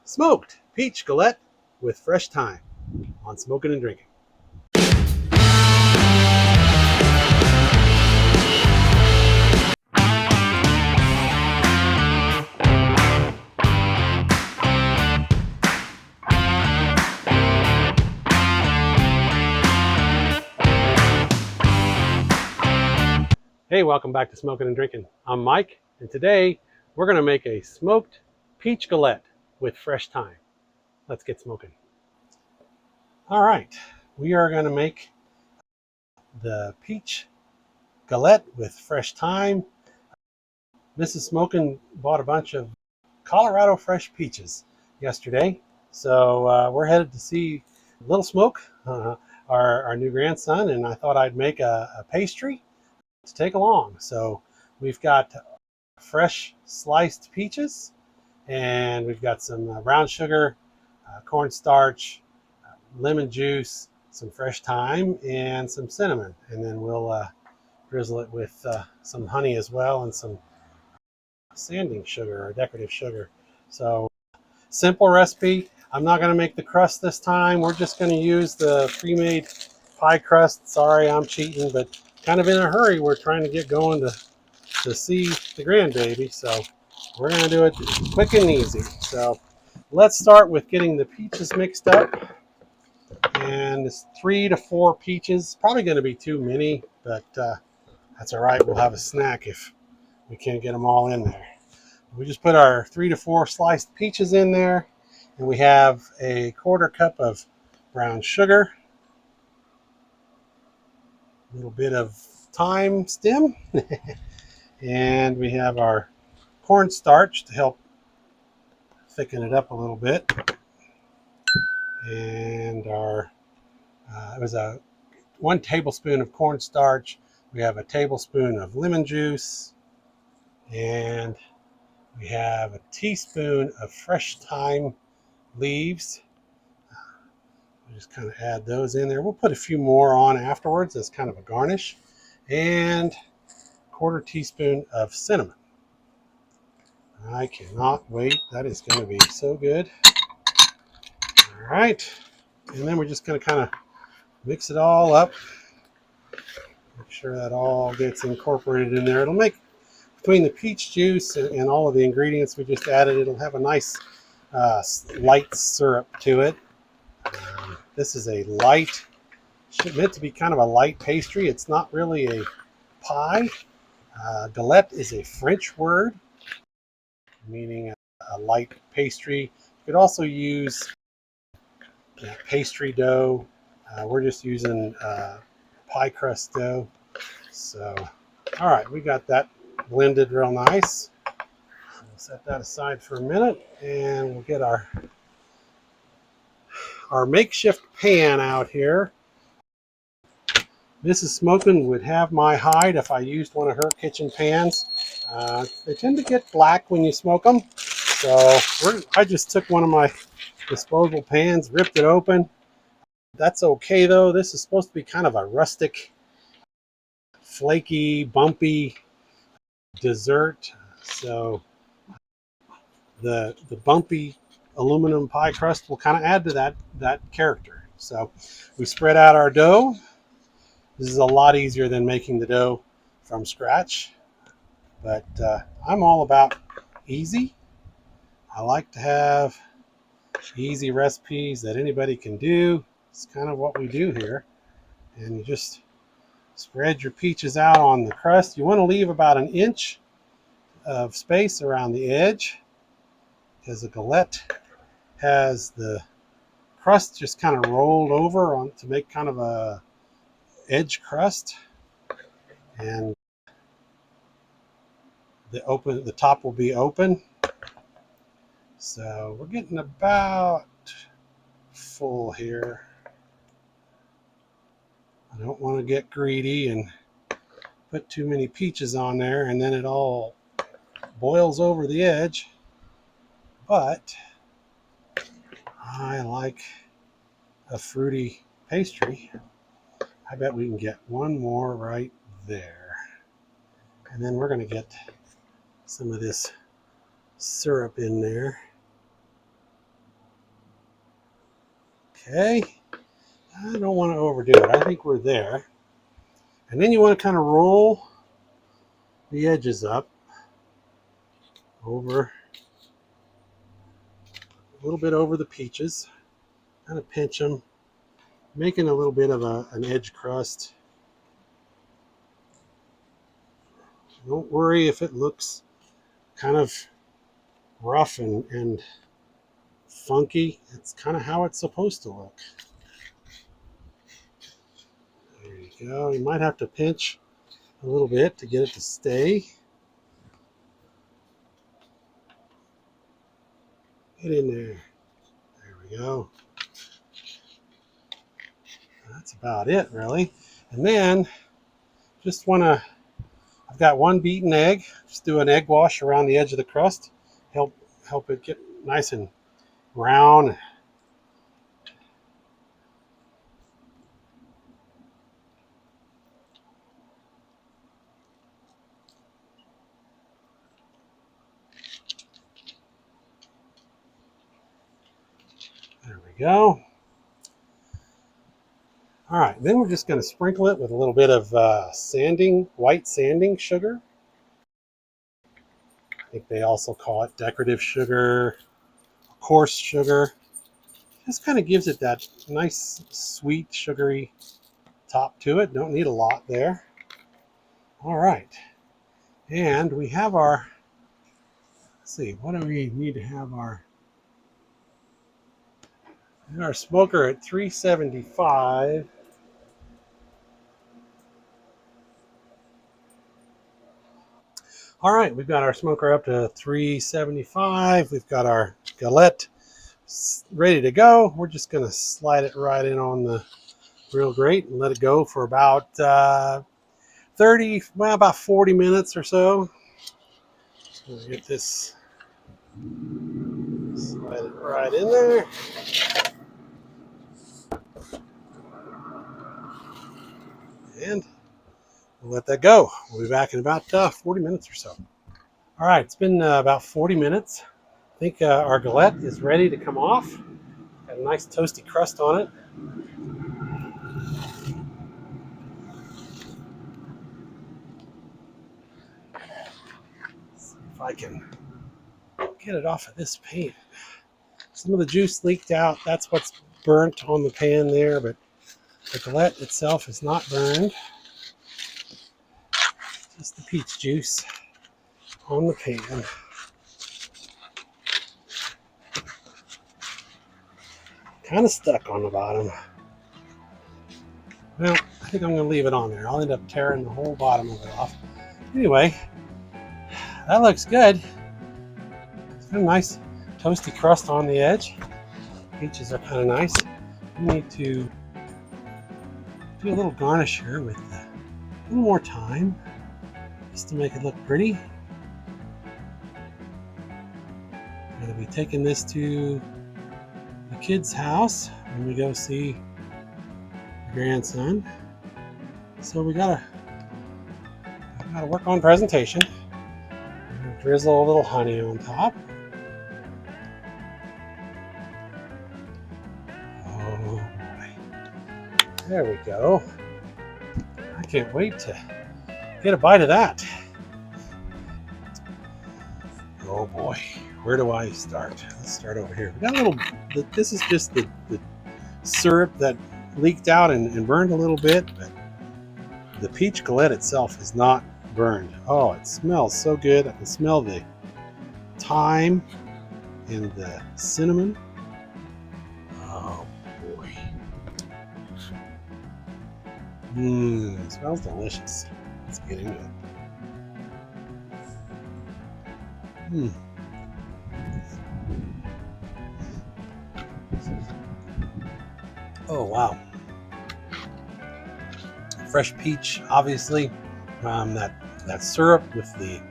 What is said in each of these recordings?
Smoked peach galette with fresh thyme on Smokin' and Drinkin'. Hey, welcome back to Smokin' and Drinkin'. I'm Mike, and today we're going to make a smoked peach galette with fresh thyme. Let's get smoking. All right, we are going to make the peach galette with fresh thyme. Mrs. Smokin bought a bunch of Colorado fresh peaches yesterday, so we're headed to see Little Smoke, our new grandson, and I thought I'd make a pastry to take along. So we've got fresh sliced peaches, and we've got some brown sugar, cornstarch, lemon juice, some fresh thyme, and some cinnamon. And then we'll drizzle it with some honey as well, and some sanding sugar or decorative sugar. So simple recipe. I'm not going to make the crust this time. We're just going to use the pre-made pie crust. Sorry, I'm cheating, but kind of in a hurry. We're trying to get going to see the grandbaby. So we're going to do it quick and easy. So let's start with getting the peaches mixed up. And it's 3 to 4 peaches. Probably going to be too many, but that's all right. We'll have a snack if we can't get them all in there. We just put our 3 to 4 sliced peaches in there, and we have a 1/4 cup of brown sugar, a little bit of thyme stem, and we have our cornstarch to help thicken it up a little bit, and our it was a 1 tablespoon of cornstarch. We have a tablespoon of lemon juice, and we have a teaspoon of fresh thyme leaves. We just kind of add those in there. We'll put a few more on afterwards as kind of a garnish. And 1/4 teaspoon of cinnamon. I cannot wait. That is going to be so good. All right. And then we're just going to kind of mix it all up. Make sure that all gets incorporated in there. It'll make, between the peach juice and all of the ingredients we just added, it'll have a nice light syrup to it. This is a light, meant to be kind of a light pastry. It's not really a pie. Galette is a French word meaning a light pastry. You could also use pastry dough. We're just using pie crust dough. So, all right, we got that blended real nice. We'll set that aside for a minute, and we'll get our makeshift pan out here. Mrs. Smokin would have my hide if I used one of her kitchen pans. They tend to get black when you smoke them. So I just took one of my disposable pans, ripped it open. That's okay though. This is supposed to be kind of a rustic, flaky, bumpy dessert. So the bumpy aluminum pie crust will kind of add to that character. So we spread out our dough. This is a lot easier than making the dough from scratch, but I'm all about easy. I like to have easy recipes that anybody can do. It's kind of what we do here. And you just spread your peaches out on the crust. You want to leave about 1 inch of space around the edge, because the galette has the crust just kind of rolled over on to make kind of a edge crust, and the top will be open. So we're getting about full here. I don't want to get greedy and put too many peaches on there and then it all boils over the edge, but I like a fruity pastry. I bet we can get one more right there. And then we're going to get some of this syrup in there. Okay, I don't want to overdo it. I think we're there. And then you want to kind of roll the edges up over a little bit over the peaches. Kind of pinch them, making a little bit of an edge crust. Don't worry if it looks kind of rough and funky. It's kind of how it's supposed to look. There you go. You might have to pinch a little bit to get it to stay. Get in there. There we go. That's about it, really. And then just want to, I've got one beaten egg. Just do an egg wash around the edge of the crust. Help it get nice and brown. There we go. All right, then we're just going to sprinkle it with a little bit of white sanding sugar. I think they also call it decorative sugar, coarse sugar. Just kind of gives it that nice, sweet, sugary top to it. Don't need a lot there. All right, and we have our, let's see, what do we need to have our smoker at 375. All right, we've got our smoker up to 375. We've got our galette ready to go. We're just going to slide it right in on the grill grate and let it go for about 40 minutes or so. We'll get this, slide it right in there. And we'll let that go. We'll be back in about 40 minutes or so. All right, it's been about 40 minutes. I think our galette is ready to come off. Got a nice toasty crust on it. Let's see if I can get it off of this pan. Some of the juice leaked out. That's what's burnt on the pan there, but the galette itself is not burned. Just the peach juice on the pan. Kind of stuck on the bottom. Well, I think I'm going to leave it on there. I'll end up tearing the whole bottom of it off. Anyway, that looks good. It's got a nice toasty crust on the edge. Peaches are kind of nice. We need to do a little garnish here with a little more thyme, just to make it look pretty. I'm going to be taking this to the kids' house when we go see the grandson. So we gotta work on presentation. Drizzle a little honey on top. Oh boy. There we go. I can't wait to get a bite of that. Oh boy. Where do I start? Let's start over here. We got a little, this is just the syrup that leaked out and burned a little bit, but the peach galette itself is not burned. Oh, it smells so good. I can smell the thyme and the cinnamon. Oh boy. It smells delicious. Let's get into it. Oh wow. Fresh peach, obviously. That syrup with the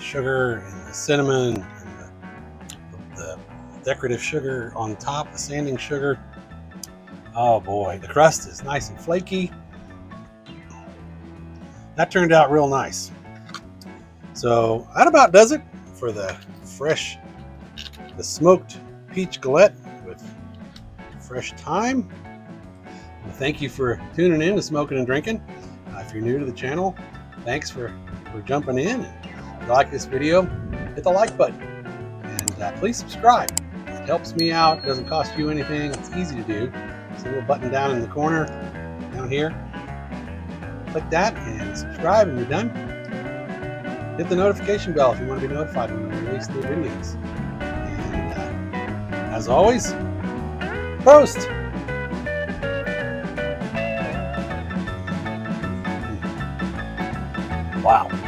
sugar and the cinnamon and the decorative sugar on top, the sanding sugar. Oh boy, the crust is nice and flaky. That turned out real nice. So that about does it for the smoked peach galette with fresh thyme. Well, thank you for tuning in to Smokin' and Drinkin'. If you're new to the channel, thanks for jumping in. If you like this video, hit the like button and please subscribe. It helps me out. It doesn't cost you anything. It's easy to do. There's a little button down in the corner down here. Click that and subscribe and you're done. Hit the notification bell if you want to be notified when we release new videos. And as always, Prost! Wow.